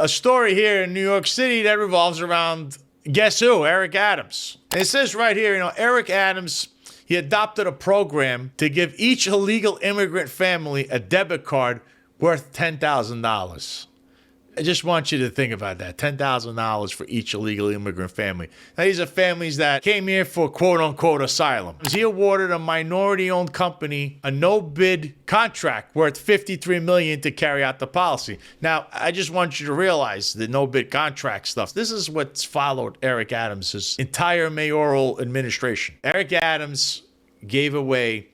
A story here in New York City that revolves around, guess who? Eric Adams. And it says right here, Eric Adams, he adopted a program to give each illegal immigrant family a debit card worth $10,000. I just want you to think about that. $10,000 for each illegal immigrant family. Now, these are families that came here for quote-unquote asylum. He awarded a minority-owned company a no-bid contract worth $53 million to carry out the policy. Now, I just want you to realize the no-bid contract stuff. This is what's followed Eric Adams' entire mayoral administration. Eric Adams gave away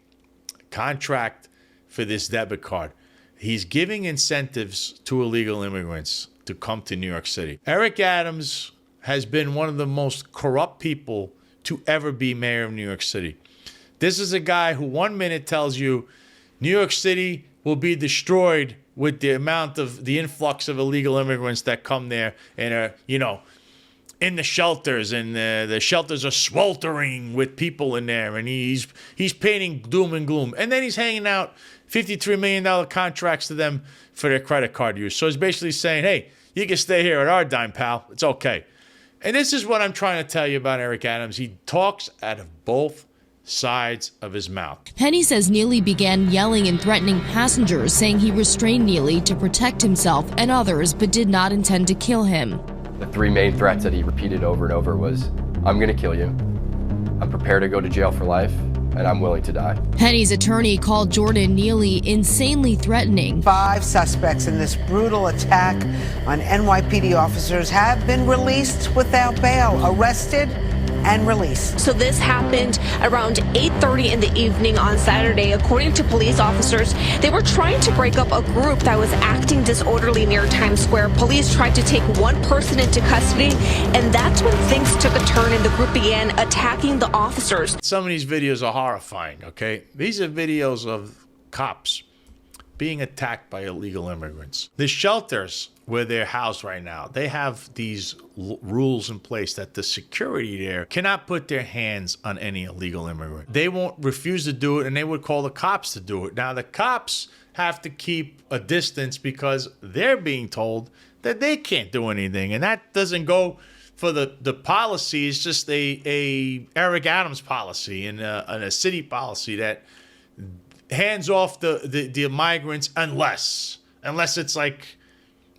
a contract for this debit card. He's giving incentives to illegal immigrants to come to New York City. Eric Adams has been one of the most corrupt people to ever be mayor of New York City. This is a guy who 1 minute tells you New York City will be destroyed with the amount of the influx of illegal immigrants that come there and are, in the shelters, and the shelters are sweltering with people in there, and he's painting doom and gloom. And then he's hanging out $53 million contracts to them for their credit card use. So he's basically saying, hey, you can stay here at our dime, pal. It's okay. And this is what I'm trying to tell you about Eric Adams. He talks out of both sides of his mouth. Penny says Neely began yelling and threatening passengers, saying he restrained Neely to protect himself and others, but did not intend to kill him. The three main threats that he repeated over and over was, I'm going to kill you, I'm prepared to go to jail for life, and I'm willing to die. Penny's attorney called Jordan Neely insanely threatening. 5 suspects in this brutal attack on NYPD officers have been released without bail, arrested and released. So this happened around 8:30 in the evening on Saturday. According to police officers, they were trying to break up a group that was acting disorderly near Times Square. Police tried to take one person into custody, and that's when things took a turn and the group began attacking the officers. Some of these videos are horrifying, okay? These are videos of cops being attacked by illegal immigrants. The shelters where they're housed right now, they have these rules in place that the security there cannot put their hands on any illegal immigrant. They won't refuse to do it, and they would call the cops to do it. Now, the cops have to keep a distance because they're being told that they can't do anything, and that doesn't go for the policy. It's just a Eric Adams policy and a city policy that hands off the migrants unless it's like,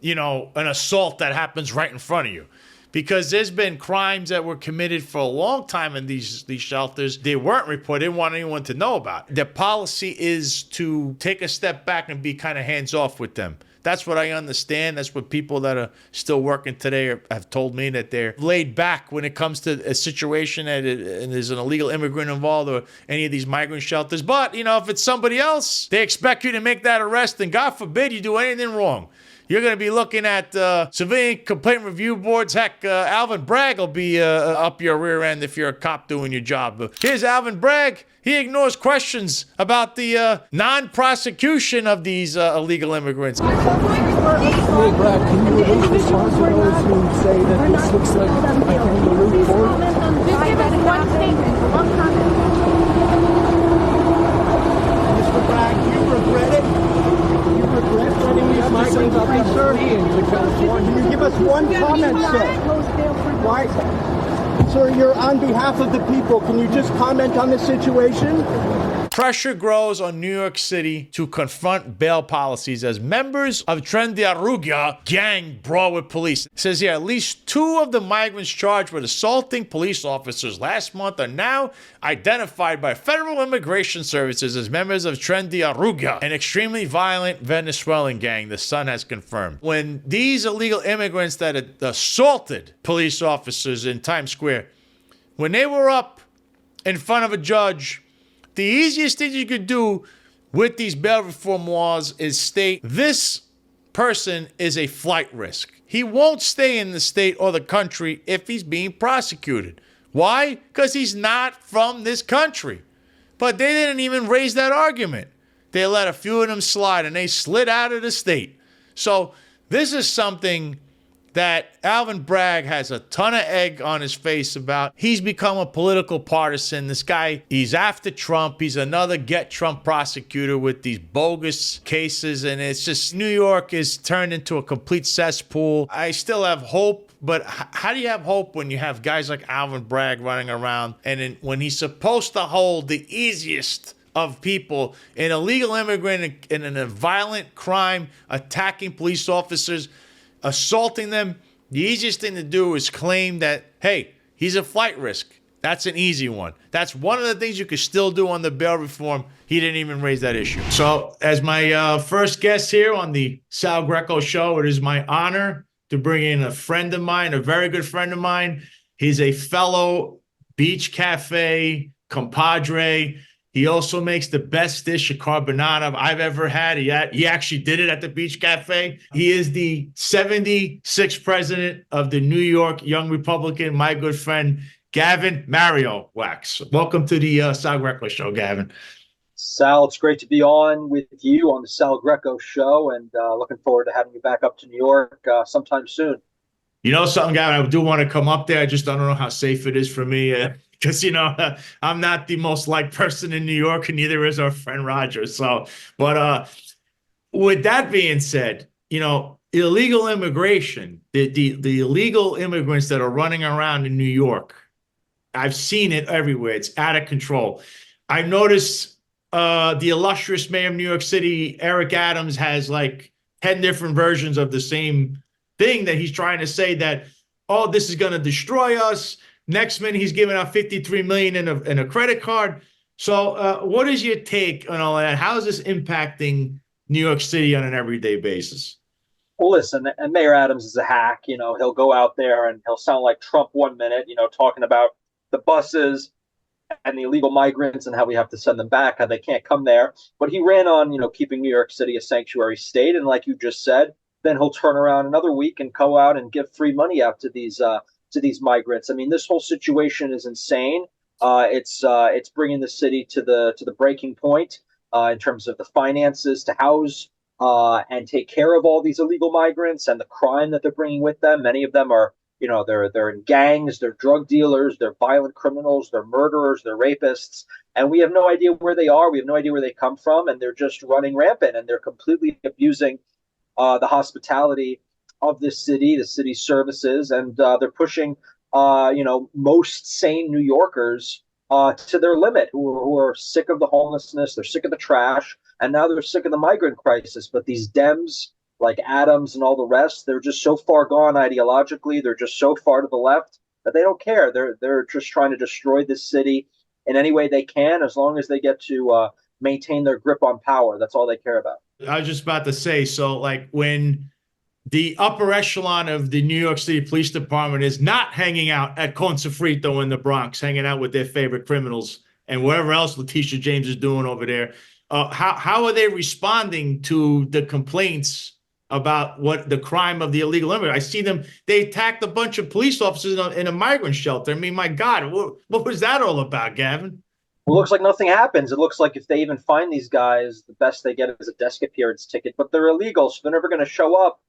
an assault that happens right in front of you. Because there's been crimes that were committed for a long time in these shelters. They weren't reported. They didn't want anyone to know about. Their policy is to take a step back and be kind of hands off with them. That's what I understand. That's what people that are still working today have told me, that they're laid back when it comes to a situation and there's an illegal immigrant involved or any of these migrant shelters. But, if it's somebody else, they expect you to make that arrest, and God forbid you do anything wrong. You're going to be looking at civilian complaint review boards. Heck, Alvin Bragg will be up your rear end if you're a cop doing your job. Here's Alvin Bragg. He ignores questions about the non-prosecution of these illegal immigrants. Hey, Brad, can you respond to those who say that this looks like a kangaroo court? Mr. Bragg, do you regret it? Do you regret letting these migrants free, sir? Can you give us one comment, sir? Why? Sir, you're on behalf of the people. Can you just comment on the situation? Pressure grows on New York City to confront bail policies as members of Trendiarugia gang brawl with police. It says here, at least 2 of the migrants charged with assaulting police officers last month are now identified by Federal Immigration Services as members of Trendiarugia, an extremely violent Venezuelan gang, the Sun has confirmed. When these illegal immigrants that had assaulted police officers in Times Square, when they were up in front of a judge, the easiest thing you could do with these bail reform laws is state this person is a flight risk. He won't stay in the state or the country if he's being prosecuted. Why? Because he's not from this country. But they didn't even raise that argument. They let a few of them slide and they slid out of the state. So this is something that Alvin Bragg has a ton of egg on his face about. He's become a political partisan. This guy, he's after Trump. He's another get Trump prosecutor with these bogus cases. And it's just, New York is turned into a complete cesspool. I still have hope. But how do you have hope when you have guys like Alvin Bragg running around and when he's supposed to hold the easiest of people, an illegal immigrant in a violent crime, attacking police officers, assaulting them? The easiest thing to do is claim that, hey, he's a flight risk. That's an easy one. That's one of the things you could still do on the bail reform. He didn't even raise that issue. So as my first guest here on the Sal Greco Show, it is my honor to bring in a friend of mine, a very good friend of mine. He's a fellow beach cafe compadre. He also makes the best dish of carbonara I've ever had. He actually did it at the Beach Cafe. He is the 76th president of the New York Young Republican, my good friend, Gavin Mario Wax. Welcome to the Sal Greco Show, Gavin. Sal, it's great to be on with you on the Sal Greco Show, and looking forward to having you back up to New York sometime soon. You know something, Gavin? I do want to come up there. I just don't know how safe it is for me because, I'm not the most liked person in New York, and neither is our friend Roger. So, but with that being said, illegal immigration, the illegal immigrants that are running around in New York, I've seen it everywhere. It's out of control. I've noticed the illustrious mayor of New York City, Eric Adams, has like 10 different versions of the same thing that he's trying to say that, oh, this is going to destroy us. Next minute, he's giving out $53 million in a credit card. So what is your take on all that? How is this impacting New York City on an everyday basis? Well, listen, and Mayor Adams is a hack. He'll go out there and he'll sound like Trump one minute, talking about the buses and the illegal migrants and how we have to send them back, how they can't come there. But he ran on, keeping New York City a sanctuary state. And like you just said, then he'll turn around another week and go out and give free money out to these migrants. I mean, this whole situation is insane. It's bringing the city to the breaking point in terms of the finances to house and take care of all these illegal migrants and the crime that they're bringing with them. Many of them are, they're in gangs, they're drug dealers, they're violent criminals, they're murderers, they're rapists, and we have no idea where they are. We have no idea where they come from, and they're just running rampant, and they're completely abusing the hospitality of this city, the city's services, and they're pushing, most sane New Yorkers to their limit, who are sick of the homelessness, they're sick of the trash, and now they're sick of the migrant crisis. But these Dems, like Adams and all the rest, they're just so far gone ideologically. They're just so far to the left that they don't care. They're just trying to destroy this city in any way they can, as long as they get to maintain their grip on power. That's all they care about. I was just about to say, so like when the upper echelon of the New York City Police Department is not hanging out at Con Sofrito in the Bronx, hanging out with their favorite criminals and whatever else Leticia James is doing over there, how are they responding to the complaints about what the crime of the illegal immigrant? I see them, they attacked a bunch of police officers in a migrant shelter. I mean, my God, what was that all about, Gavin? It looks like nothing happens. It looks like if they even find these guys, the best they get is a desk appearance ticket, but they're illegal, so they're never going to show up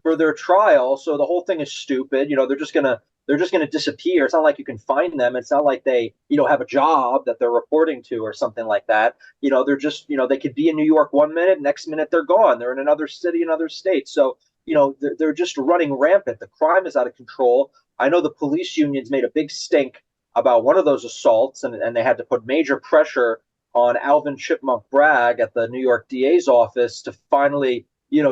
for their trial. So the whole thing is stupid. They're just gonna disappear. It's not like you can find them. It's not like they, have a job that they're reporting to or something like that. They're just, they could be in New York one minute, next minute they're gone. They're in another city, another state. So, they're just running rampant. The crime is out of control. I know the police unions made a big stink about one of those assaults, and they had to put major pressure on Alvin Chipmunk Bragg at the New York DA's office to finally,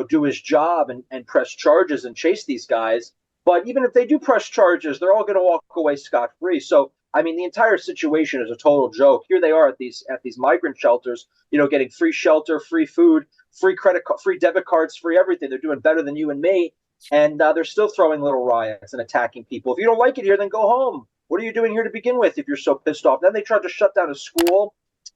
do his job and press charges and chase these guys. But even if they do press charges, they're all going to walk away scot-free. So, I mean, the entire situation is a total joke. Here they are at these migrant shelters, getting free shelter, free food, free credit, free debit cards, free everything. They're doing better than you and me, and they're still throwing little riots and attacking people. If you don't like it here, then go home. What are you doing here to begin with if you're so pissed off? Then they tried to shut down a school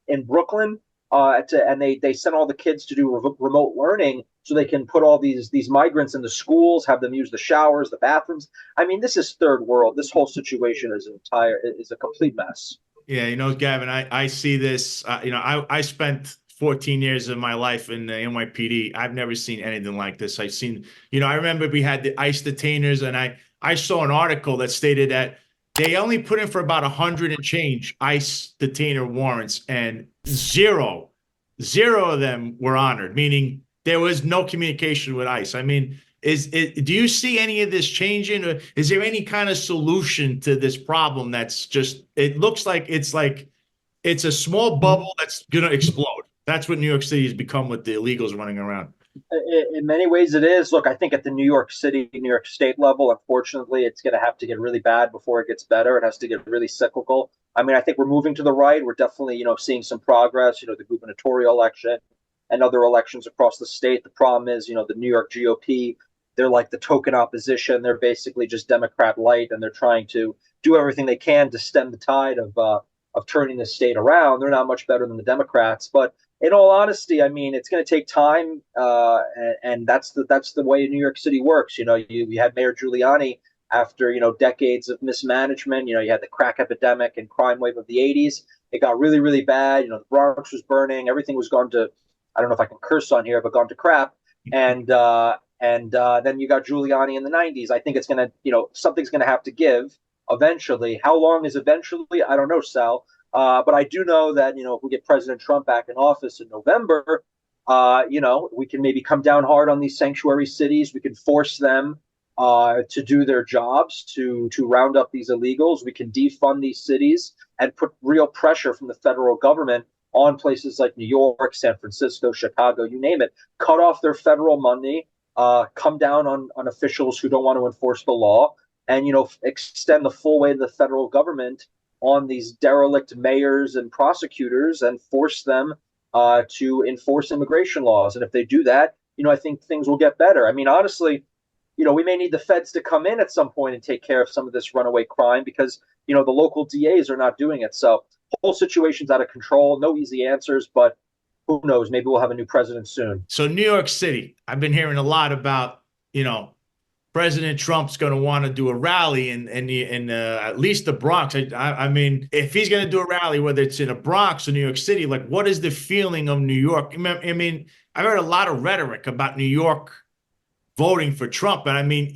in Brooklyn, and they sent all the kids to do remote learning so they can put all these migrants in the schools, have them use the showers, the bathrooms. I mean, this is third world. This whole situation is a complete mess. Yeah, Gavin, I see this. I spent 14 years of my life in the NYPD, I've never seen anything like this. I've seen, I remember we had the ICE detainers, and I saw an article that stated that they only put in for about 100 and change ICE detainer warrants, and zero of them were honored, meaning there was no communication with ICE. I mean, do you see any of this changing, or is there any kind of solution to this problem that's just, it looks like it's a small bubble that's going to explode? That's what New York City has become with the illegals running around. In many ways it is. Look, I think at the New York City, New York State level, unfortunately, it's going to have to get really bad before it gets better. It has to get really cyclical. I mean, I think we're moving to the right. We're definitely, seeing some progress, the gubernatorial election and other elections across the state. The problem is, the New York GOP, they're like the token opposition. They're basically just Democrat light, and they're trying to do everything they can to stem the tide of turning the state around. They're not much better than the Democrats, but in all honesty, I mean, it's going to take time, and that's the way New York City works. You had Mayor Giuliani after decades of mismanagement. You had the crack epidemic and crime wave of the '80s. It got really, really bad. The Bronx was burning. Everything was gone to, I don't know if I can curse on here, but gone to crap. And then you got Giuliani in the '90s. I think it's going to, something's going to have to give eventually. How long is eventually? I don't know, Sal. But I do know that, if we get President Trump back in office in November, we can maybe come down hard on these sanctuary cities. We can force them to do their jobs, to round up these illegals. We can defund these cities and put real pressure from the federal government on places like New York, San Francisco, Chicago, you name it. Cut off their federal money, come down on officials who don't want to enforce the law, and, extend the full weight of the federal government on these derelict mayors and prosecutors and force them to enforce immigration laws. And if they do that, I think things will get better. I mean, honestly, we may need the feds to come in at some point and take care of some of this runaway crime because, the local DAs are not doing it. So the whole situation's out of control. No easy answers, but who knows? Maybe we'll have a new president soon. So New York City, I've been hearing a lot about, President Trump's going to want to do a rally in at least the Bronx. I mean, if he's going to do a rally, whether it's in the Bronx or New York City, like, what is the feeling of New York? I mean, I've heard a lot of rhetoric about New York voting for Trump, and I mean,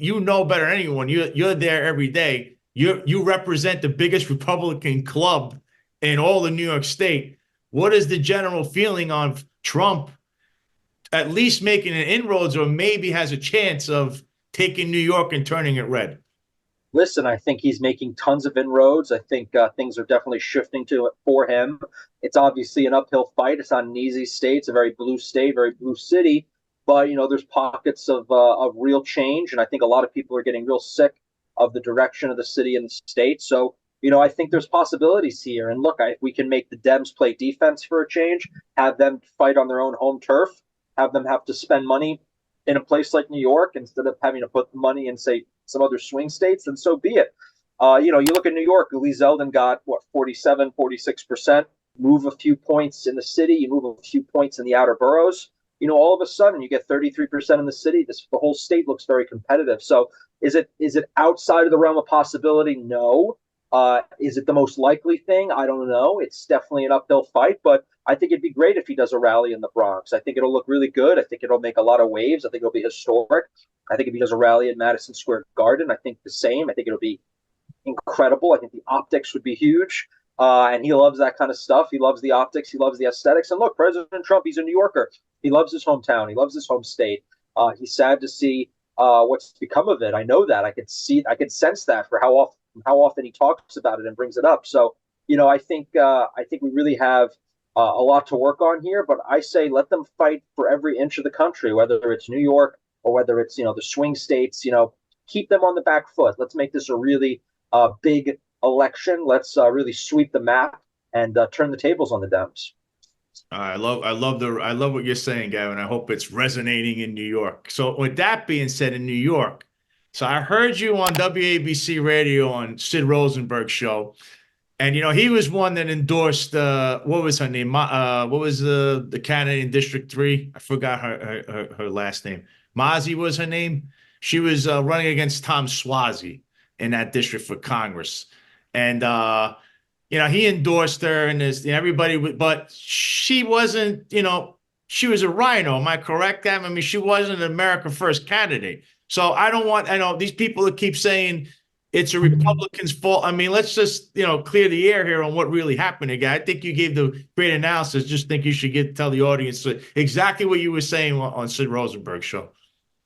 better than anyone. You're there every day. You represent the biggest Republican club in all of New York State. What is the general feeling of Trump at least making an inroads, or maybe has a chance of taking New York and turning it red? Listen, I think he's making tons of inroads. I think things are definitely shifting to it for him. It's obviously an uphill fight. It's not an easy state. It's a very blue state, very blue city. But, there's pockets of real change. And I think a lot of people are getting real sick of the direction of the city and the state. So, I think there's possibilities here. And look, we can make the Dems play defense for a change, have them fight on their own home turf, have them have to spend money in a place like New York instead of having to put money in, say, some other swing states, then so be it. You look at New York, Lee Zeldin got, 47, 46%. Move a few points in the city, you move a few points in the outer boroughs. All of a sudden you get 33% in the city. The whole state looks very competitive. So is it outside of the realm of possibility? No. Is it the most likely thing? I don't know. It's definitely an uphill fight, but I think it'd be great if he does a rally in the Bronx. I think it'll look really good. I think it'll make a lot of waves. I think it'll be historic. I think if he does a rally in Madison Square Garden, I think the same. I think it'll be incredible. I think the optics would be huge. And he loves that kind of stuff. He loves the optics. He loves the aesthetics. And look, President Trump, he's a New Yorker. He loves his hometown. He loves his home state. He's sad to see what's become of it. I know that. I could sense that for how often he talks about it and brings it up. So, I think we really have a lot to work on here, but I say let them fight for every inch of the country, whether it's New York or whether it's, the swing states, keep them on the back foot. Let's make this a really big election. Let's really sweep the map and turn the tables on the Dems. I love what you're saying, Gavin. I hope it's resonating in New York. So with that being said, in New York, so I heard you on WABC radio on Sid Rosenberg's show. And, he was one that endorsed, what was her name? What was the candidate in District 3? I forgot her last name. Mazie was her name. She was running against Tom Suozzi in that district for Congress. And, he endorsed her and this, everybody, but she wasn't, she was a rhino. Am I correct, Gavin? I mean, she wasn't an America First candidate. So I know these people that keep saying it's a Republican's fault. I mean, let's just, clear the air here on what really happened again. I think you gave the great analysis. Just think you should tell the audience exactly what you were saying on Sid Rosenberg's show.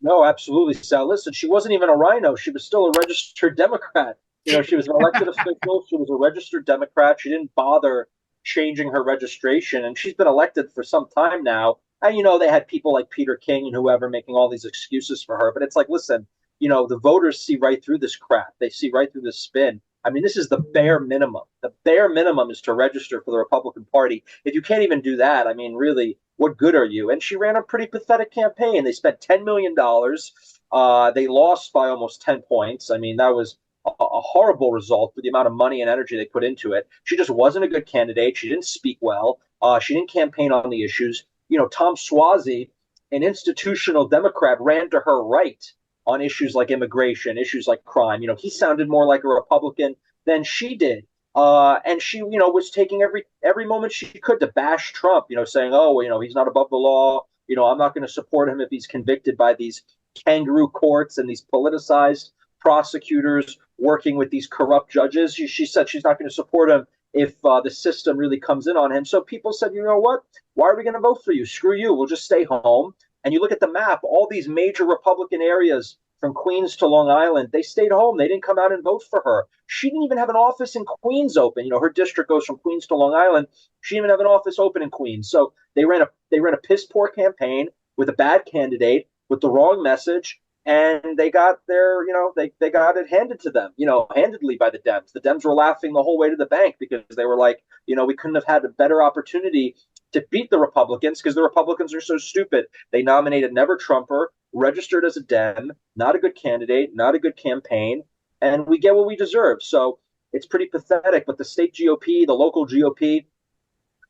No, absolutely, Sal. Listen, she wasn't even a rhino. She was still a registered Democrat. She was an elected official. She was a registered Democrat. She didn't bother changing her registration, and she's been elected for some time now. And, they had people like Peter King and whoever making all these excuses for her. But it's like, listen, the voters see right through this crap. They see right through this spin. I mean, this is the bare minimum. The bare minimum is to register for the Republican Party. If you can't even do that, I mean, really, what good are you? And she ran a pretty pathetic campaign. They spent $10 million. They lost by almost 10 points. I mean, that was a horrible result for the amount of money and energy they put into it. She just wasn't a good candidate. She didn't speak well. She didn't campaign on the issues. Tom Suozzi, an institutional Democrat, ran to her right on issues like immigration, issues like crime. He sounded more like a Republican than she did. And she, was taking every moment she could to bash Trump, saying, oh, he's not above the law. I'm not going to support him if he's convicted by these kangaroo courts and these politicized prosecutors working with these corrupt judges. She said she's not going to support him if the system really comes in on him. So people said, you know what? Why are we going to vote for you? Screw you. We'll just stay home. And you look at the map, all these major Republican areas from Queens to Long Island, they stayed home. They didn't come out and vote for her. She didn't even have an office in Queens open. Her district goes from Queens to Long Island. She didn't even have an office open in Queens. So they ran a piss poor campaign with a bad candidate with the wrong message. And they got they got it handed to them, handedly by the Dems. The Dems were laughing the whole way to the bank because they were like, we couldn't have had a better opportunity to beat the Republicans because the Republicans are so stupid. They nominated Never Trumper, registered as a Dem, not a good candidate, not a good campaign, and we get what we deserve. So it's pretty pathetic. But the state GOP, the local GOP,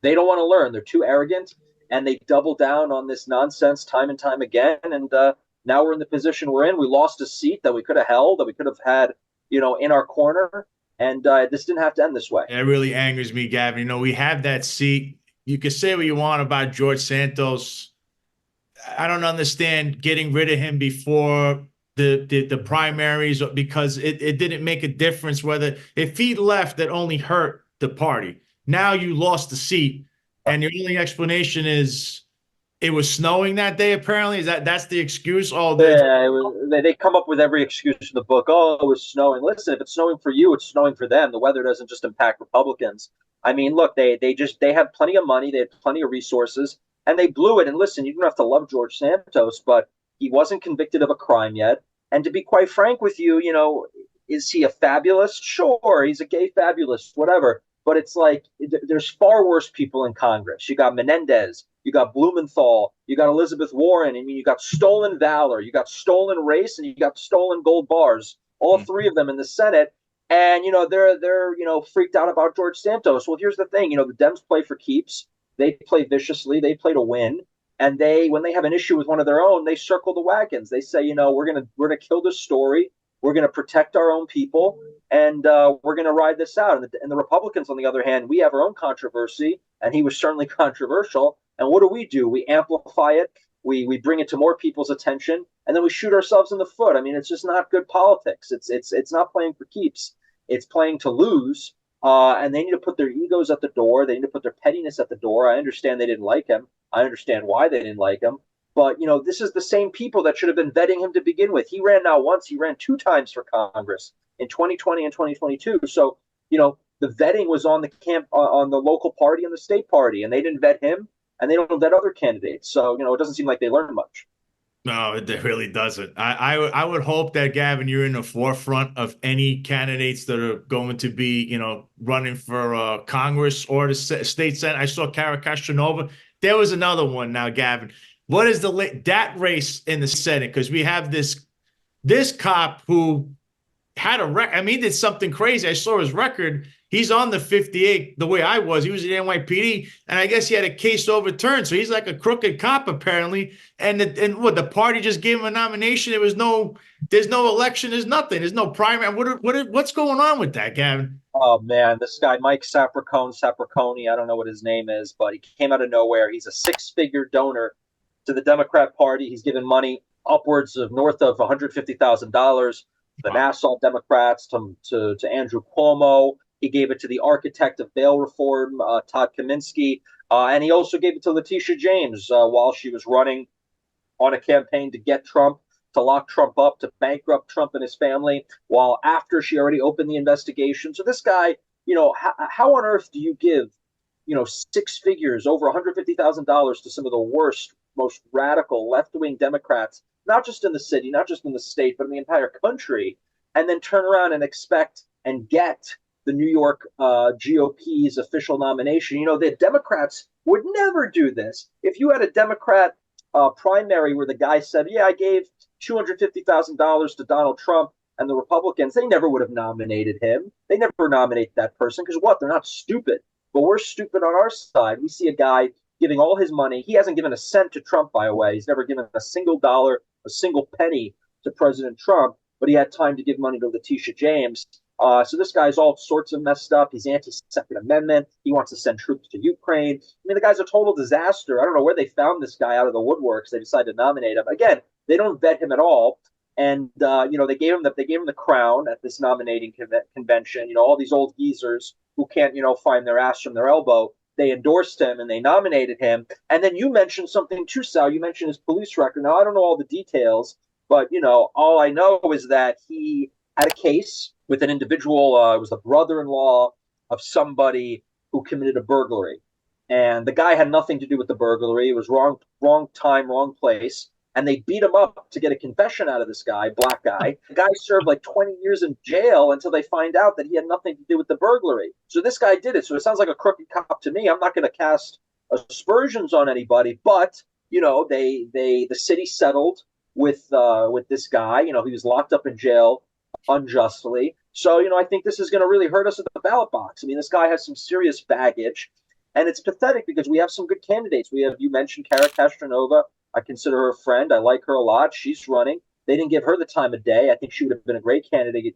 they don't want to learn. They're too arrogant, and they double down on this nonsense time and time again. And now we're in the position we're in. We lost a seat that we could have held, that we could have had, in our corner. And this didn't have to end this way. It really angers me, Gavin. We have that seat. You can say what you want about George Santos. I don't understand getting rid of him before the primaries because it didn't make a difference whether if he left, that only hurt the party. Now you lost the seat, and your only explanation is it was snowing that day. Apparently, that's the excuse. They come up with every excuse in the book. Oh, it was snowing. Listen, if it's snowing for you, it's snowing for them. The weather doesn't just impact Republicans. I mean, look, they have plenty of money, they had plenty of resources, and they blew it. And listen, you don't have to love George Santos, but he wasn't convicted of a crime yet. And to be quite frank with you, is he a fabulist? Sure, he's a gay fabulist, whatever. But it's like there's far worse people in Congress. You got Menendez, you got Blumenthal, you got Elizabeth Warren. I mean, you got stolen valor, you got stolen race, and you got stolen gold bars. All three of them in the Senate. And, they're freaked out about George Santos. Well, here's the thing. The Dems play for keeps. They play viciously. They play to win. And when they have an issue with one of their own, they circle the wagons. They say, we're gonna kill this story. We're gonna protect our own people, and we're gonna ride this out. And the Republicans, on the other hand, we have our own controversy, and he was certainly controversial. And what do? We amplify it. We bring it to more people's attention, and then we shoot ourselves in the foot. I mean, it's just not good politics. It's not playing for keeps. It's playing to lose. And they need to put their egos at the door. They need to put their pettiness at the door. I understand they didn't like him. I understand why they didn't like him. But, this is the same people that should have been vetting him to begin with. He ran not once. He ran 2 times for Congress in 2020 and 2022. So, the vetting was on on the local party and the state party, and they didn't vet him, and they don't vet other candidates. So, it doesn't seem like they learned much. No, it really doesn't. I would hope that, Gavin, you're in the forefront of any candidates that are going to be, running for Congress or the state Senate. I saw Kara Kashtanova. There was another one now, Gavin. What is that race in the Senate? Because we have this cop who had a record. I mean, he did something crazy. I saw his record. He's on the 58 the way I was. He was at NYPD, and I guess he had a case overturned. So he's like a crooked cop, apparently. And the party just gave him a nomination. There's no election. There's nothing. There's no primary. What's going on with that, Gavin? Oh man, this guy Mike Sapricone, I don't know what his name is, but he came out of nowhere. He's a six-figure donor to the Democrat Party. He's given money upwards of north of $150,000 to the Nassau Democrats, to Andrew Cuomo. He gave it to the architect of bail reform, Todd Kaminsky, and he also gave it to Leticia James while she was running on a campaign to get Trump, to lock Trump up, to bankrupt Trump and his family, while after she already opened the investigation. So this guy, how on earth do you give, six figures, over $150,000 to some of the worst, most radical left-wing Democrats, not just in the city, not just in the state, but in the entire country, and then turn around and expect and get the New York GOP's official nomination? The Democrats would never do this. If you had a Democrat primary where the guy said, yeah, I gave $250,000 to Donald Trump, and the Republicans, they never would have nominated him. They never nominate that person because what? They're not stupid. But we're stupid on our side. We see a guy giving all his money. He hasn't given a cent to Trump, by the way. He's never given a single dollar, a single penny to President Trump, but he had time to give money to Leticia James. So this guy's all sorts of messed up. He's anti-Second Amendment. He wants to send troops to Ukraine. I mean, the guy's a total disaster. I don't know where they found this guy out of the woodworks. They decided to nominate him. Again, they don't vet him at all. And, they gave him the crown at this nominating convention. All these old geezers who can't, find their ass from their elbow. They endorsed him and they nominated him. And then you mentioned something too, Sal. You mentioned his police record. Now, I don't know all the details, but, all I know is that he had a case with an individual. It was the brother-in-law of somebody who committed a burglary. And the guy had nothing to do with the burglary. It was wrong time, wrong place. And they beat him up to get a confession out of this guy, black guy. The guy served like 20 years in jail until they find out that he had nothing to do with the burglary. So this guy did it. So it sounds like a crooked cop to me. I'm not going to cast aspersions on anybody, but the city settled with this guy. He was locked up in jail unjustly. So I think this is going to really hurt us at the ballot box. I mean, this guy has some serious baggage, and it's pathetic because we have some good candidates. You mentioned Cara Castronova. I consider her a friend. I like her a lot. She's running. They didn't give her the time of day. I think she would have been a great candidate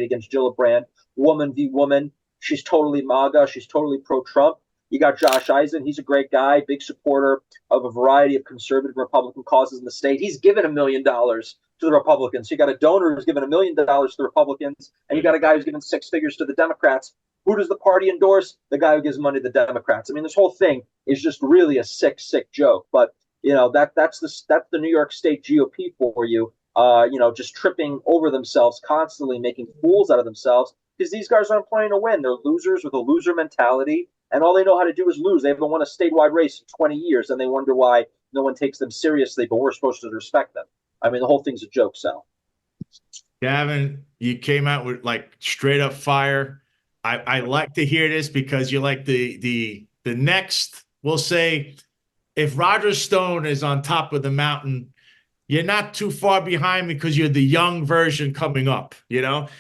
against Gillibrand. Woman v. woman. She's totally MAGA. She's totally pro-Trump. You got Josh Eisen. He's a great guy, big supporter of a variety of conservative Republican causes in the state. He's given $1 million to the Republicans. So you got a donor who's given $1 million to the Republicans, and you got a guy who's given six figures to the Democrats. Who does the party endorse? The guy who gives money to the Democrats. I mean, this whole thing is just really a sick joke. But that's the New York State GOP for you. Just tripping over themselves constantly, making fools out of themselves because these guys aren't playing to win. They're losers with a loser mentality, and all they know how to do is lose. They haven't won a statewide race in 20 years, and they wonder why no one takes them seriously, but we're supposed to respect them. I mean, the whole thing's a joke, Sal. Gavin, you came out with like straight up fire. I like to hear this because you're like the next, we'll say, if Roger Stone is on top of the mountain, you're not too far behind because you're the young version coming up,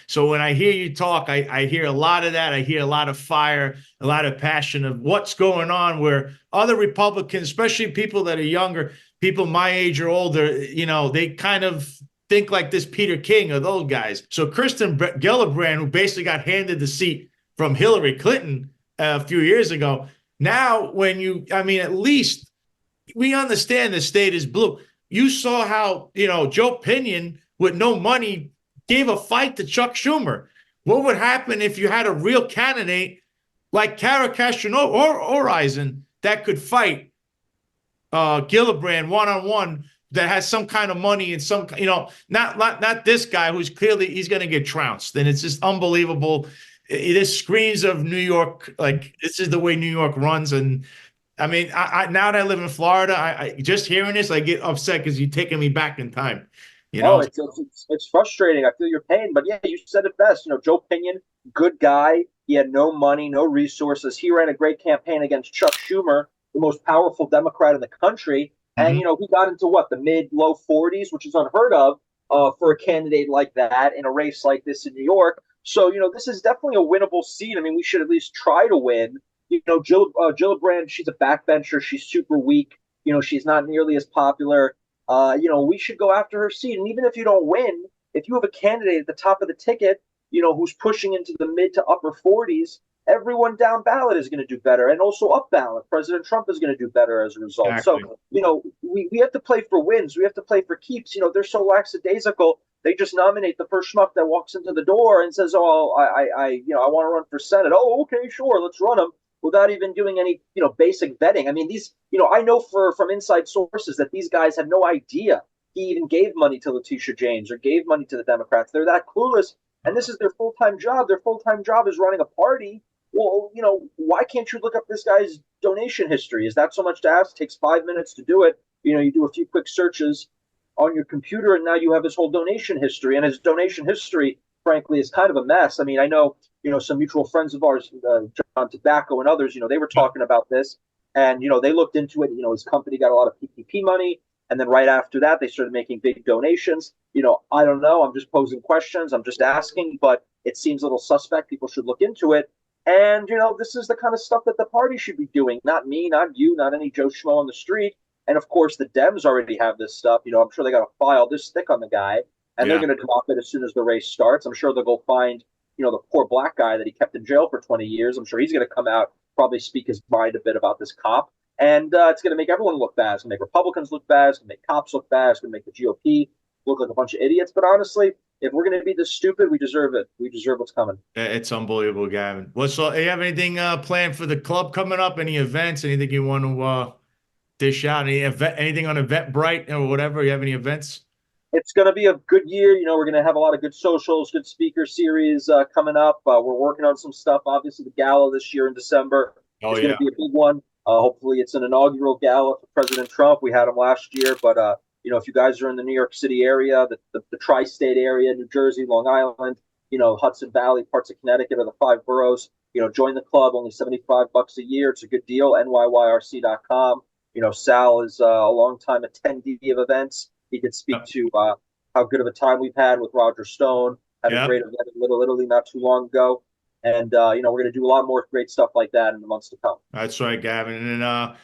So when I hear you talk, I hear a lot of that. I hear a lot of fire, a lot of passion of what's going on where other Republicans, especially people that are younger, people my age or older, they kind of think like this Peter King or those guys. So Kristen Gillibrand, who basically got handed the seat from Hillary Clinton a few years ago, now at least we understand the state is blue. You saw how, Joe Pinion with no money gave a fight to Chuck Schumer. What would happen if you had a real candidate like Cara Castronova or Eisen that could fight Gillibrand one-on-one that has some kind of money and some, not this guy who's clearly he's going to get trounced. And it's just unbelievable. This screams of New York, like this is the way New York runs. And I mean, I now that I live in Florida, I just hearing this, I get upset because you're taking me back in time. It's frustrating. I feel your pain, but yeah, you said it best. Joe Pinion, good guy. He had no money, no resources. He ran a great campaign against Chuck Schumer, the most powerful Democrat in the country. And, he got into the low 40s, which is unheard of. for a candidate like that in a race like this in New York. So, this is definitely a winnable seat. I mean, we should at least try to win. Gillibrand, she's a backbencher. She's super weak. She's not nearly as popular. We should go after her seat. And even if you don't win, if you have a candidate at the top of the ticket, who's pushing into the mid to upper 40s, everyone down ballot is going to do better. And also up ballot, President Trump is going to do better as a result. Exactly. So, we have to play for wins. We have to play for keeps. They're so lackadaisical. They just nominate the first schmuck that walks into the door and says, "Oh, I want to run for Senate." "Oh, okay, sure, let's run him," without even doing any, basic vetting. I mean, these, I know from inside sources that these guys had no idea he even gave money to Leticia James or gave money to the Democrats. They're that clueless, and this is their full-time job. Their full-time job is running a party. Well, why can't you look up this guy's donation history? Is that so much to ask? It takes 5 minutes to do it. You do a few quick searches on your computer, and now you have his whole donation history. And his donation history, frankly, is kind of a mess. I mean, I know, some mutual friends of ours, John Tobacco and others, they were talking about this, and, they looked into it. His company got a lot of PPP money, and then right after that, they started making big donations. I don't know. I'm just posing questions. I'm just asking, but it seems a little suspect. People should look into it. And, this is the kind of stuff that the party should be doing. Not me, not you, not any Joe Schmo on the street. And, of course, the Dems already have this stuff. I'm sure they got a file this thick on the guy, and they're going to drop it as soon as the race starts. I'm sure they'll go find, the poor black guy that he kept in jail for 20 years. I'm sure he's going to come out, probably speak his mind a bit about this cop. And it's going to make everyone look bad. It's going to make Republicans look bad. It's going to make cops look bad. It's going to make the GOP look like a bunch of idiots. But honestly, if we're going to be this stupid, we deserve it. We deserve what's coming. It's unbelievable, Gavin. So, you have anything planned for the club coming up? Any events? Anything you want to dish out? Anything on Eventbrite or whatever? You have any events? It's going to be a good year. We're going to have a lot of good socials, good speaker series coming up. We're working on some stuff. Obviously, the gala this year in December is going to be a big one. Hopefully, it's an inaugural gala for President Trump. We had him last year, but if you guys are in the New York City area, the tri-state area, New Jersey, Long Island, Hudson Valley, parts of Connecticut, or the 5 boroughs, join the club. Only $75 a year. It's a good deal. NYYRC.com. Sal is a long-time attendee of events. He could speak to how good of a time we've had with Roger Stone. Had a great event in Little Italy not too long ago. And, we're going to do a lot more great stuff like that in the months to come. That's right, Gavin. And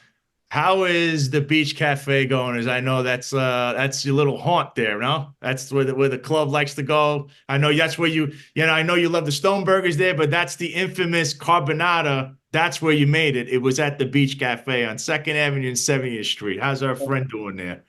how is the Beach Cafe going? As I know that's your little haunt there, no? That's where the club likes to go. I know that's where I know you love the Stone Burgers there, but that's the infamous carbonara. That's where you made it. It was at the Beach Cafe on 2nd Avenue and 70th Street. How's our friend doing there?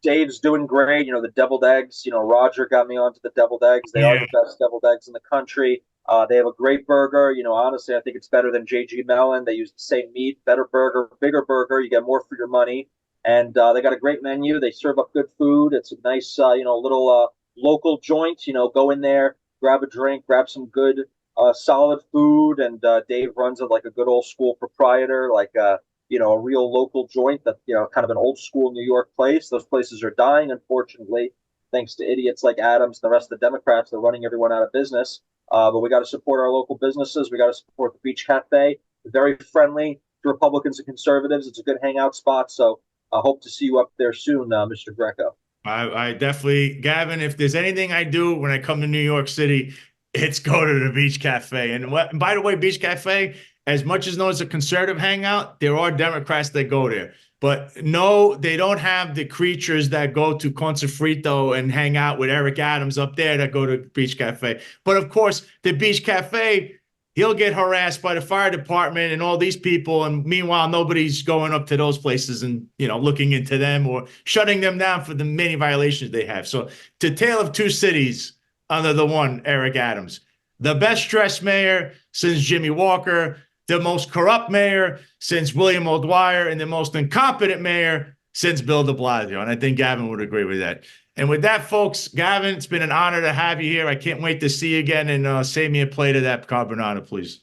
Dave's doing great. The deviled eggs. Roger got me onto the deviled eggs. They are the best deviled eggs in the country. They have a great burger. Honestly, I think it's better than J.G. Mellon. They use the same meat, better burger, bigger burger. You get more for your money. And they got a great menu. They serve up good food. It's a nice, little local joint. Go in there, grab a drink, grab some good, solid food. And Dave runs it like a good old school proprietor, like a real local joint that, kind of an old school New York place. Those places are dying, unfortunately, thanks to idiots like Adams and the rest of the Democrats. They're running everyone out of business. But we got to support our local businesses. We got to support the Beach Cafe. Very friendly to Republicans and conservatives. It's a good hangout spot. So I hope to see you up there soon, Mr. Greco. I definitely, Gavin, if there's anything I do when I come to New York City, it's go to the Beach Cafe. And by the way, Beach Cafe, as much as known as a conservative hangout, there are Democrats that go there. But no, they don't have the creatures that go to Conce Frito and hang out with Eric Adams up there that go to Beach Cafe. But of course, the Beach Cafe, he'll get harassed by the fire department and all these people. And meanwhile, nobody's going up to those places and, looking into them or shutting them down for the many violations they have. So to Tale of Two Cities under the one, Eric Adams, the best dressed mayor since Jimmy Walker, the most corrupt mayor since William O'Dwyer, and the most incompetent mayor since Bill de Blasio. And I think Gavin would agree with that. And with that, folks, Gavin, it's been an honor to have you here. I can't wait to see you again, and save me a plate of that carbonara, please.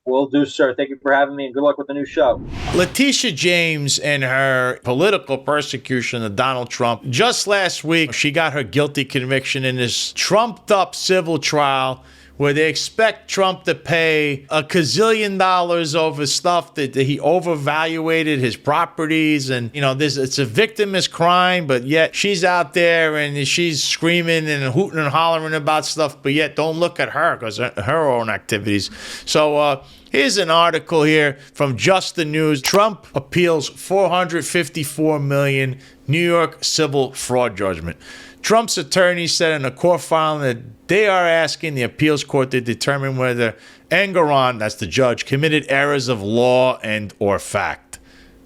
Will do, sir. Thank you for having me, and good luck with the new show. Leticia James and her political persecution of Donald Trump. Just last week, she got her guilty conviction in this trumped-up civil trial where they expect Trump to pay $1 gazillion over stuff that he overvaluated his properties. And, it's a victimless crime, but yet she's out there and she's screaming and hooting and hollering about stuff, but yet don't look at her because her own activities. So here's an article here from Just the News. Trump appeals $454 million New York civil fraud judgment. Trump's attorney said in a court filing that they are asking the appeals court to determine whether Engoron, that's the judge, committed errors of law and or fact.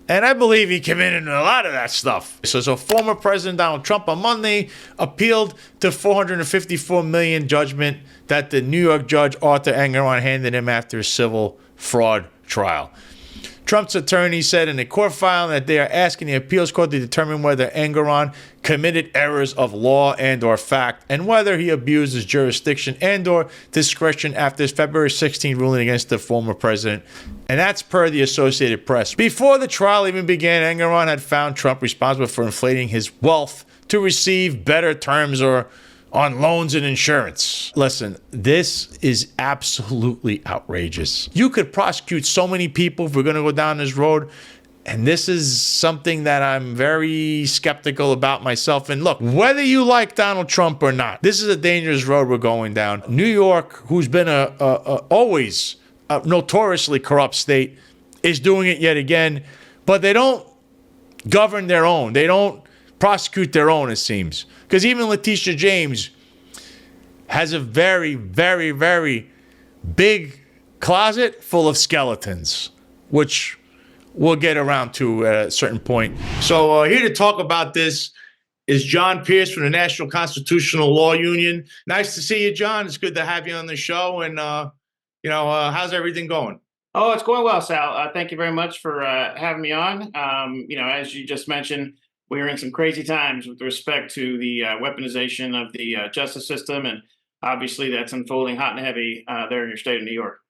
And I believe he committed a lot of that stuff. So former President Donald Trump on Monday appealed to $454 million judgment that the New York judge Arthur Engoron handed him after a civil fraud trial. Trump's attorney said in a court filing that they are asking the appeals court to determine whether Engoron committed errors of law and or fact and whether he abused his jurisdiction and or discretion after his February 16 ruling against the former president. And that's per the Associated Press. Before the trial even began, Engoron had found Trump responsible for inflating his wealth to receive better terms or on loans and insurance. Listen, this is absolutely outrageous. You could prosecute so many people if we're going to go down this road. And this is something that I'm very skeptical about myself. And look, whether you like Donald Trump or not, this is a dangerous road we're going down. New York, who's been always a notoriously corrupt state, is doing it yet again. But they don't govern their own. They don't prosecute their own, it seems. Because even Leticia James has a very, very, very big closet full of skeletons, which we'll get around to at a certain point. So here to talk about this is John Pierce from the National Constitutional Law Union. Nice to see you, John. It's good to have you on the show. And, how's everything going? Oh, it's going well, Sal. Thank you very much for having me on. As you just mentioned, we are in some crazy times with respect to the weaponization of the justice system, and obviously that's unfolding hot and heavy there in your state of New York.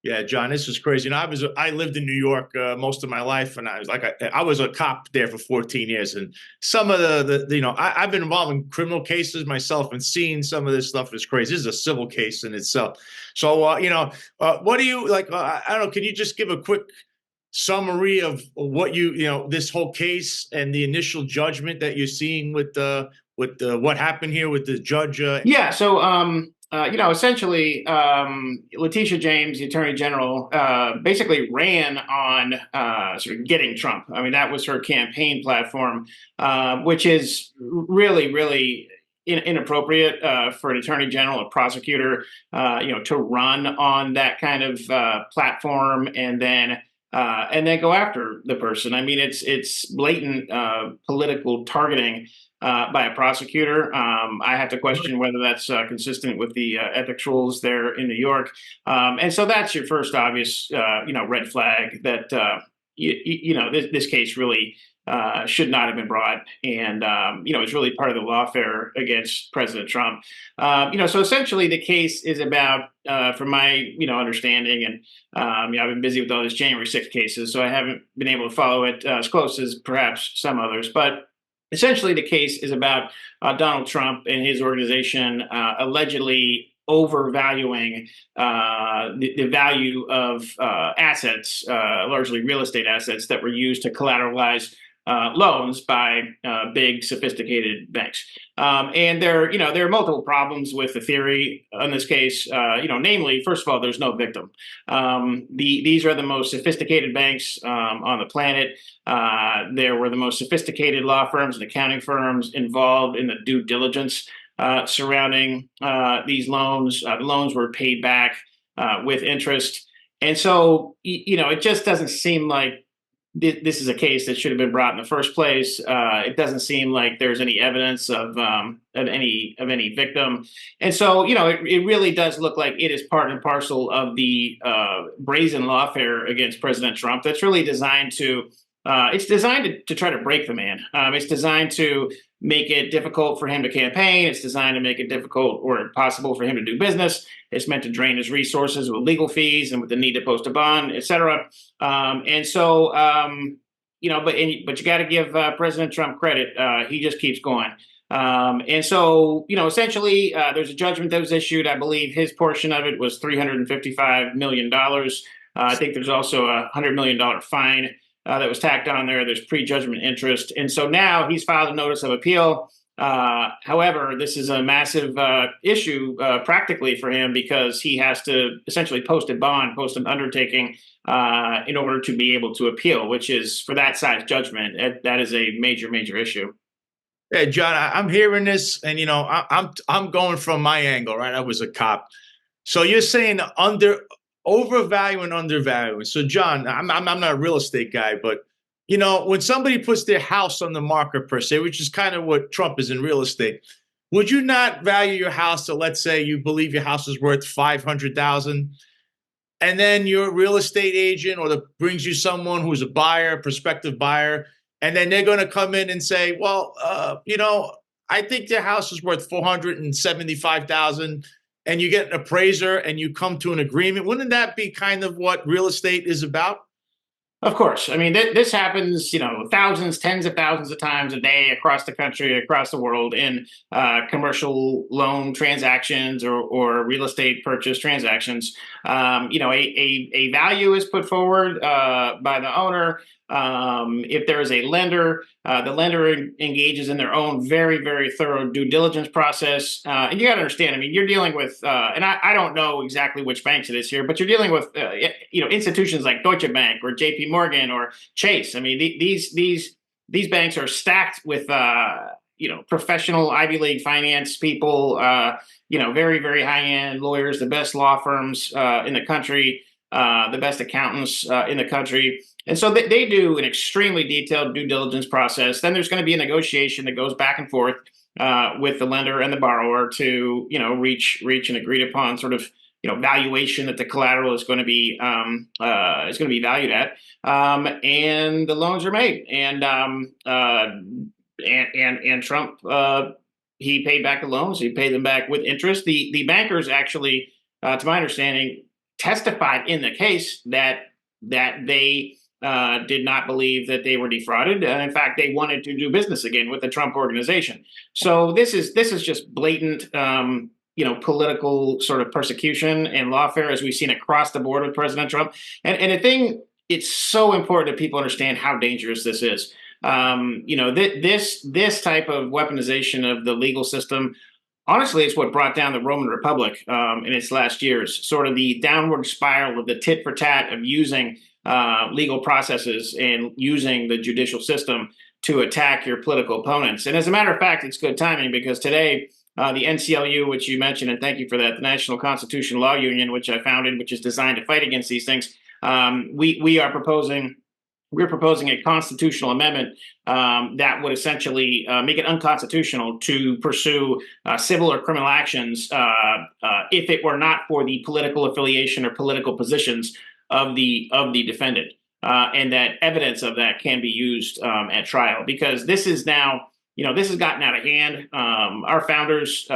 Yeah, John, this is crazy. I lived in New York most of my life, and I was a cop there for 14 years. And some of I've been involved in criminal cases myself, and seeing some of this stuff is crazy. This is a civil case in itself. So, what do you like? I don't know. Can you just give a quick summary of what this whole case and the initial judgment that you're seeing with what happened here with the judge? Yeah. So, essentially, Leticia James, the Attorney General, basically ran on sort of getting Trump. I mean, that was her campaign platform, which is really, really inappropriate for an Attorney General, a prosecutor, to run on that kind of platform and then go after the person. I mean, it's blatant political targeting by a prosecutor. I have to question whether that's consistent with the ethics rules there in New York. And so that's your first obvious, red flag that, this case really should not have been brought. And, it's really part of the lawfare against President Trump. So essentially the case is about, from my, understanding, and I've been busy with all these January 6th cases, so I haven't been able to follow it as close as perhaps some others. But essentially the case is about Donald Trump and his organization allegedly overvaluing the value of assets, largely real estate assets that were used to collateralize loans by big, sophisticated banks. And there are multiple problems with the theory in this case. Namely, first of all, there's no victim. These are the most sophisticated banks on the planet. There were the most sophisticated law firms and accounting firms involved in the due diligence surrounding these loans. The loans were paid back with interest. And so, it just doesn't seem like this is a case that should have been brought in the first place. It doesn't seem like there's any evidence of any victim, and so it really does look like it is part and parcel of the brazen lawfare against President Trump. That's really designed to try to break the man. It's designed to make it difficult for him to campaign. It's designed to make it difficult or impossible for him to do business. It's meant to drain his resources with legal fees and with the need to post a bond, et cetera. But you got to give President Trump credit. He just keeps going. And so, essentially, there's a judgment that was issued. I believe his portion of it was $355 million. I think there's also a $100 million fine that was tacked on there. There's prejudgment interest. And so now he's filed a notice of appeal. However, this is a massive issue practically for him because he has to essentially post a bond, post an undertaking in order to be able to appeal, which is, for that size judgment, that is a major, major issue. Yeah, John, I'm hearing this, and I'm going from my angle, right? I was a cop, so you're saying overvalue and undervalue. So, John, I'm not a real estate guy, but when somebody puts their house on the market per se, which is kind of what Trump is in real estate, would you not value your house to, let's say, you believe your house is worth $500,000, and then your real estate agent brings you someone who's a buyer, prospective buyer. And then they're going to come in and say, well, I think their house is worth $475,000, and you get an appraiser and you come to an agreement. Wouldn't that be kind of what real estate is about? Of course. I mean, this happens, thousands, tens of thousands of times a day across the country, across the world in commercial loan transactions or real estate purchase transactions. A value is put forward by the owner. If there is a lender, the lender engages in their own very, very thorough due diligence process. And you got to understand, I mean, you're dealing with, and I don't know exactly which banks it is here, but you're dealing with, institutions like Deutsche Bank or JP Morgan or Chase. I mean, these banks are stacked with, professional Ivy League finance people, very, very high end lawyers, the best law firms in the country, the best accountants in the country. And so they do an extremely detailed due diligence process. Then there's going to be a negotiation that goes back and forth with the lender and the borrower to, reach an agreed upon sort of, valuation that the collateral is going to be valued at, and the loans are made. And Trump, he paid back the loans. He paid them back with interest. The bankers actually, to my understanding, testified in the case that they did not believe that they were defrauded. In fact, they wanted to do business again with the Trump organization. So this is just blatant, political sort of persecution and lawfare, as we've seen across the board with President Trump. And the thing, it's so important that people understand how dangerous this is. This type of weaponization of the legal system, honestly, it's what brought down the Roman Republic in its last years. Sort of the downward spiral of the tit for tat of using legal processes and using the judicial system to attack your political opponents. And as a matter of fact, it's good timing because today, the NCLU, which you mentioned, and thank you for that, the National Constitutional Law Union, which I founded, which is designed to fight against these things, we're proposing a constitutional amendment that would essentially make it unconstitutional to pursue civil or criminal actions if it were not for the political affiliation or political positions of the defendant, and that evidence of that can be used at trial, because this is now, this has gotten out of hand. Our founders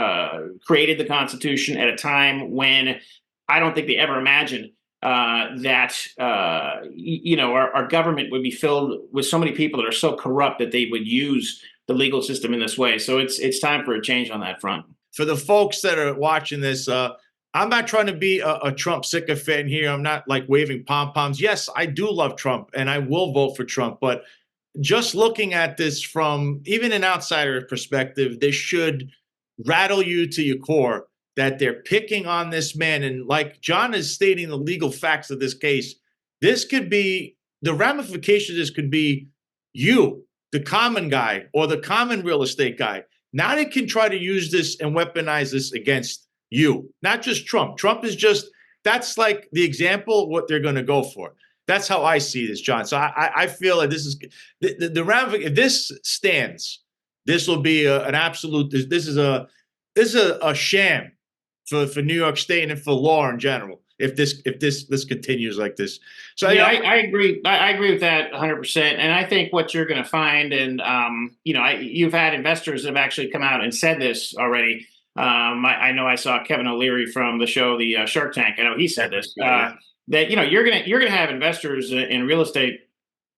created the Constitution at a time when I don't think they ever imagined that our government would be filled with so many people that are so corrupt that they would use the legal system in this way. So it's time for a change on that front. For the folks that are watching this, I'm not trying to be a Trump sycophant here. I'm not like waving pom-poms. Yes, I do love Trump and I will vote for Trump. But just looking at this from even an outsider perspective, this should rattle you to your core that they're picking on this man. And like John is stating the legal facts of this case, this could be, the ramifications of this could be you, the common guy or the common real estate guy. Now they can try to use this and weaponize this against you, not just Trump. Trump is just, that's like the example of what they're going to go for. That's how I see this, John. So I feel like this is the ramification. If this stands, this will be an absolute. This is a sham for New York State and for law in general. If this continues like this, so yeah, I agree. I agree with that 100%. And I think what you're going to find, and you've had investors that have actually come out and said this already. I know I saw Kevin O'Leary from the show, the Shark Tank. I know he said this. That you're gonna have investors in real estate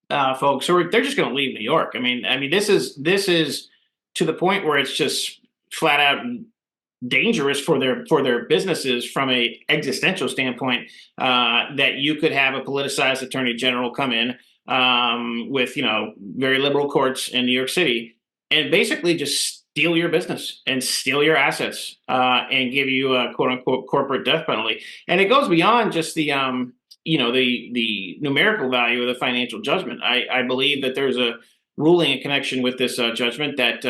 folks who they're just gonna leave New York. I mean this is to the point where it's just flat out dangerous for their businesses from a existential standpoint, that you could have a politicized attorney general come in with very liberal courts in New York City and basically just steal your business and steal your assets and give you a quote unquote corporate death penalty. And it goes beyond just the the numerical value of the financial judgment. I believe that there's a ruling in connection with this judgment that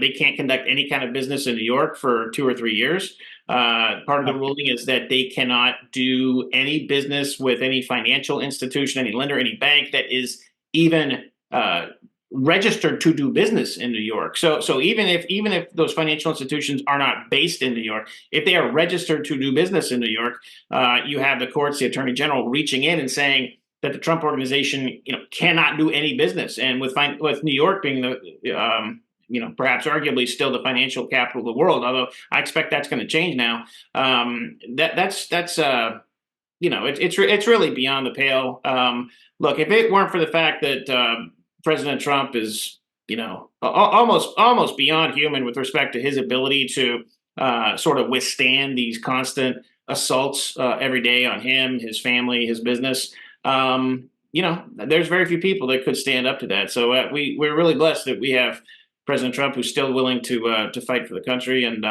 they can't conduct any kind of business in New York for 2 or 3 years. Part of the ruling is that they cannot do any business with any financial institution, any lender, any bank that is even registered to do business in New York. So even if those financial institutions are not based in New York, if they are registered to do business in New York, you have the courts, the attorney general reaching in and saying that the Trump organization cannot do any business. And with New York being the perhaps arguably still the financial capital of the world, although I expect that's going to change now. It's really beyond the pale. Look, if it weren't for the fact that President Trump is almost beyond human with respect to his ability to sort of withstand these constant assaults every day on him, his family, his business. There's very few people that could stand up to that. So we're really blessed that we have President Trump, who's still willing to fight for the country and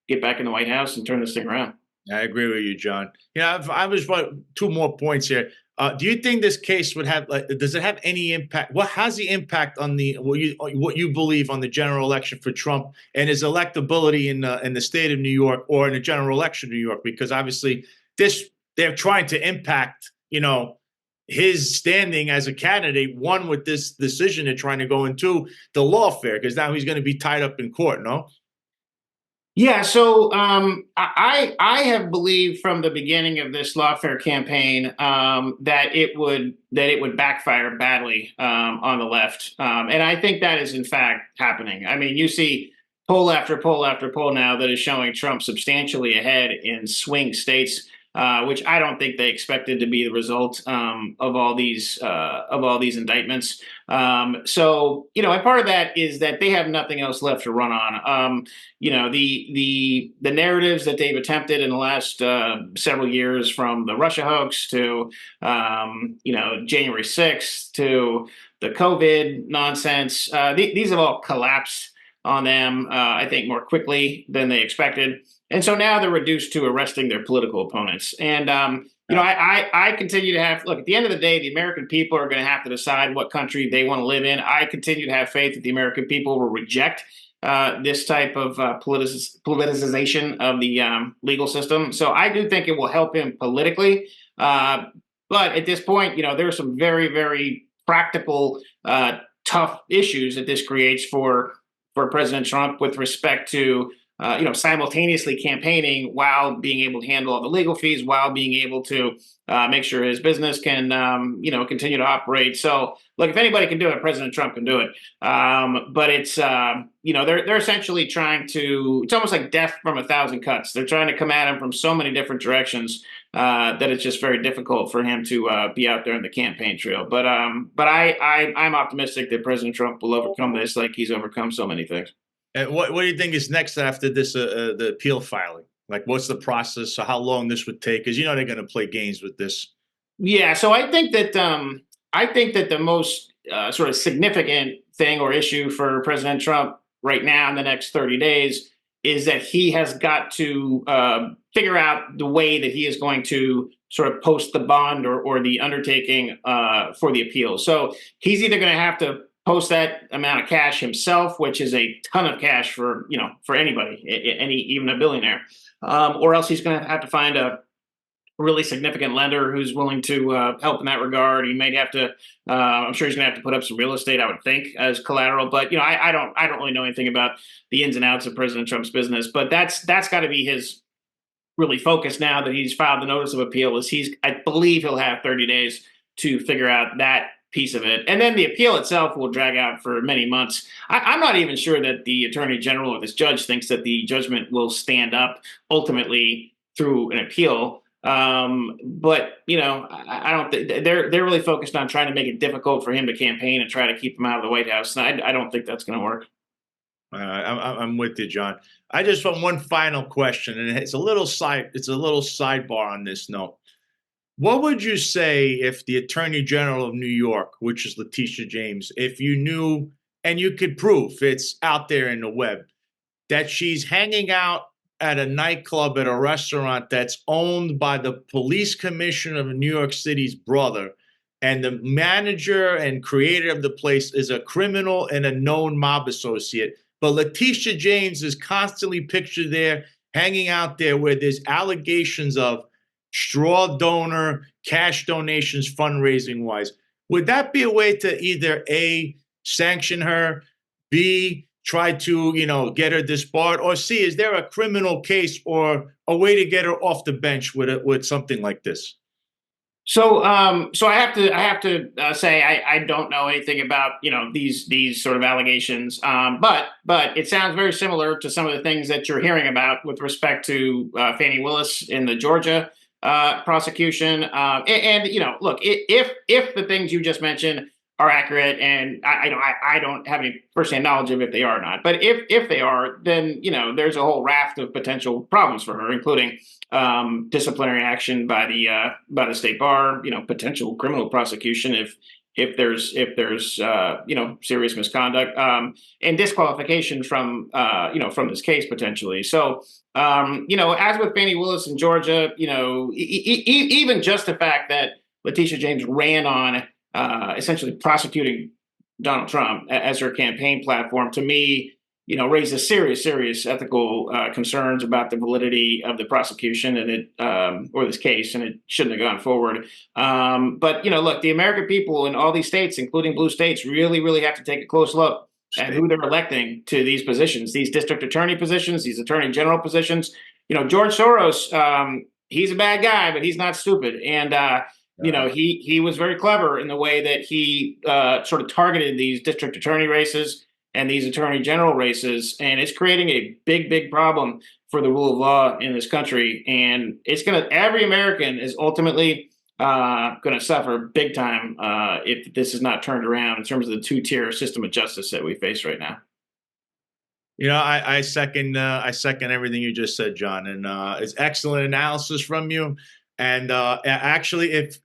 get back in the White House and turn this thing around. I agree with you, John. I was two more points here. Do you think this case would have does it have any impact? What has the impact on what you believe on the general election for Trump and his electability in the state of New York or in the general election in New York? Because obviously they're trying to impact his standing as a candidate, one, with this decision they're trying to go into the lawfare, because now he's going to be tied up in court, no? Yeah, so I have believed from the beginning of this lawfare campaign that it would backfire badly on the left, and I think that is in fact happening. I mean, you see poll after poll after poll now that is showing Trump substantially ahead in swing states, which I don't think they expected to be the result of all these indictments. And part of that is that they have nothing else left to run on. The narratives that they've attempted in the last several years, from the Russia hoax to January 6th to the COVID nonsense, these have all collapsed on them, I think, more quickly than they expected. And so now they're reduced to arresting their political opponents. And, I continue to have, look, at the end of the day, the American people are going to have to decide what country they want to live in. I continue to have faith that the American people will reject this type of politicization of the legal system. So I do think it will help him politically. But at this point, there are some very, very practical, tough issues that this creates for President Trump with respect to simultaneously campaigning while being able to handle all the legal fees, while being able to make sure his business can, continue to operate. So, look, if anybody can do it, President Trump can do it. But it's, they're essentially trying to, it's almost like death from a thousand cuts. They're trying to come at him from so many different directions that it's just very difficult for him to be out there in the campaign trail. But I'm optimistic that President Trump will overcome this like he's overcome so many things. And what do you think is next after this, the appeal filing? Like, what's the process? So how long this would take? Because they're going to play games with this. Yeah, so I think that the most sort of significant thing or issue for President Trump right now in the next 30 days is that he has got to figure out the way that he is going to sort of post the bond or the undertaking for the appeal. So he's either going to have to post that amount of cash himself, which is a ton of cash for anybody, even a billionaire, or else he's going to have to find a really significant lender who's willing to help in that regard. He might have to, I'm sure he's going to have to put up some real estate, I would think, as collateral. But I don't really know anything about the ins and outs of President Trump's business. But that's got to be his really focus now that he's filed the notice of appeal. I believe he'll have 30 days to figure out that piece of it. And then the appeal itself will drag out for many months. I'm not even sure that the attorney general or this judge thinks that the will stand up ultimately through an appeal. But I don't think they're really focused on trying to make it difficult for him to campaign and try to keep him out of the White House. And I don't think that's going to work. I'm with you, John. I just want one final question, and it's a little sidebar on this note. What would you say if the Attorney General of New York, which is Leticia James, if you knew and you could prove it's out there in the web that she's hanging out at a nightclub, at a restaurant that's owned by the police commissioner of New York City's brother, and the manager and creator of the place is a criminal and a known mob associate, but Leticia James is constantly pictured there, hanging out there where there's allegations of straw donor, cash donations, fundraising wise. Would that be a way to either A, sanction her, B, try to, get her disbarred, or C, is there a criminal case or a way to get her off the bench with something like this? So, so I have to say I don't know anything about these sort of allegations, but it sounds very similar to some of the things that you're hearing about with respect to Fani Willis in the Georgia prosecution. And look, if the things you just mentioned are accurate, and I don't have any firsthand knowledge of if they are or not, but if they are, then there's a whole raft of potential problems for her, including disciplinary action by the state bar, potential criminal prosecution if there's serious misconduct, and disqualification from this case potentially. So as with Fani Willis in Georgia, even just the fact that Leticia James ran on essentially prosecuting Donald Trump as her campaign platform, to me, raises serious ethical concerns about the validity of the prosecution and it or this case, and it shouldn't have gone forward. But look, the American people in all these states, including blue states, really have to take a close look at who they're electing to these positions, these district attorney positions, these attorney general positions. George Soros, he's a bad guy, but he's not stupid, and he was very clever in the way that he sort of targeted these district attorney races and these attorney general races, and it's creating a big problem for the rule of law in this country. And every American is ultimately going to suffer big time if this is not turned around in terms of the two-tier system of justice that we face right now. I second everything you just said, John, and it's excellent analysis from you. And actually, if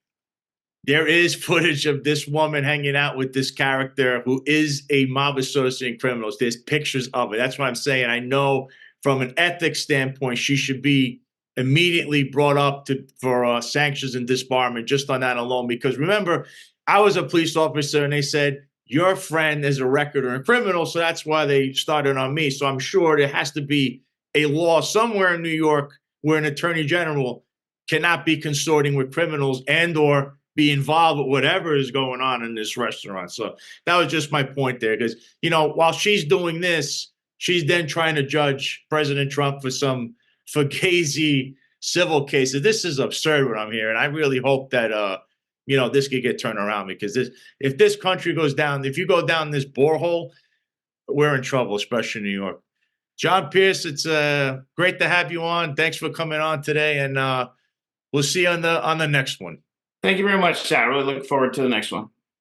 there is footage of this woman hanging out with this character who is a mob associate and criminals, there's pictures of it. That's what I'm saying. I know from an ethics standpoint, she should be immediately brought up for sanctions and disbarment just on that alone. Because remember, I was a police officer and they said, your friend is a record or a criminal, so that's why they started on me. So I'm sure there has to be a law somewhere in New York where an attorney general cannot be consorting with criminals and or be involved with whatever is going on in this restaurant. So that was just my point there. Because, while she's doing this, she's then trying to judge President Trump for some fugazi civil cases. This is absurd what I'm hearing. I really hope that, this could get turned around, because if this country goes down, if you go down this borehole, we're in trouble, especially in New York. John Pierce, it's great to have you on. Thanks for coming on today. And we'll see you on the next one. Thank you very much, Sal. I really look forward to the next one.